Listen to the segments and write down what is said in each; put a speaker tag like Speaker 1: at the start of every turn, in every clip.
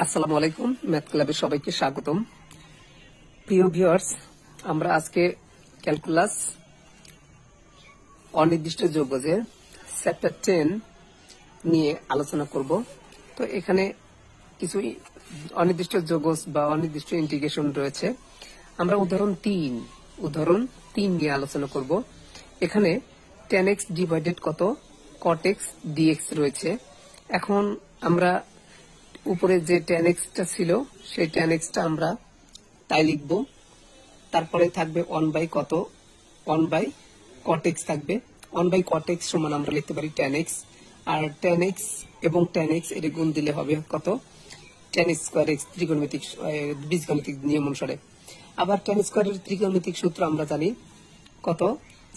Speaker 1: আসসালামু আলাইকুম, ম্যাথ ক্লাবে সবাইকে স্বাগতম। প্রিয় ভিউয়ার্স, আমরা আজকে ক্যালকুলাস অনির্দিষ্ট যৌগজের চ্যাপ্টার 10 নিয়ে আলোচনা করব। তো এখানে কিছু অনির্দিষ্ট যৌগজ বা অনির্দিষ্ট ইন্টিগ্রেশন রয়েছে। আমরা উদাহরণ 3 নিয়ে আলোচনা করব। এখানে tan x ডিভাইডেড কত cot x dx রয়েছে। এখন আমরা উপরে যে tan x টা ছিল সেই tan x টা আমরা তাই লিখব। তারপরে থাকবে 1 by cot x থাকবে। 1 by cot x সমান আমরা লিখতে পারি tan x, আর tan x এবং tan x এর গুণ দিলে হবে কত tan স্কয়ার x ত্রিকোণমিতিক বীজগণিতিক নিয়ম অনুসারে। আবার tan স্কয়ারের ত্রিকোণমিতিক সূত্র আমরা জানি কত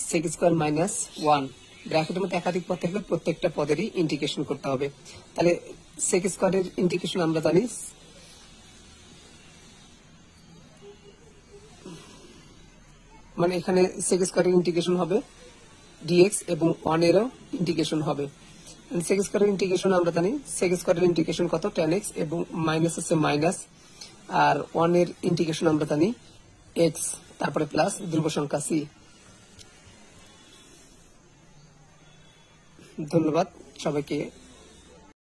Speaker 1: sec স্কয়ার মাইনাস 1। ব্র্যাকেটের মধ্যে একাধিক পদ থাকলে প্রত্যেকটা পদেরই ইন্টিগ্রেশন করতে হবে। তাহলে sec স্কয়ারের ইন্টিগ্রেশন আমরা জানি মানে এখানে sec স্কয়ারের ইন্টিগ্রেশন হবে dx এবং 1 এরও ইন্টিগ্রেশন হবে। sec স্কয়ারের ইন্টিগ্রেশন আমরা জানি sec স্কয়ারের ইন্টিগ্রেশন কত tan x এবং মাইনাস আছে মাইনাস, আর 1 এর ইন্টিগ্রেশন আমরা জানি x, তারপরে প্লাস ধ্রুব সংখ্যা c। ধন্যবাদ সবাইকে।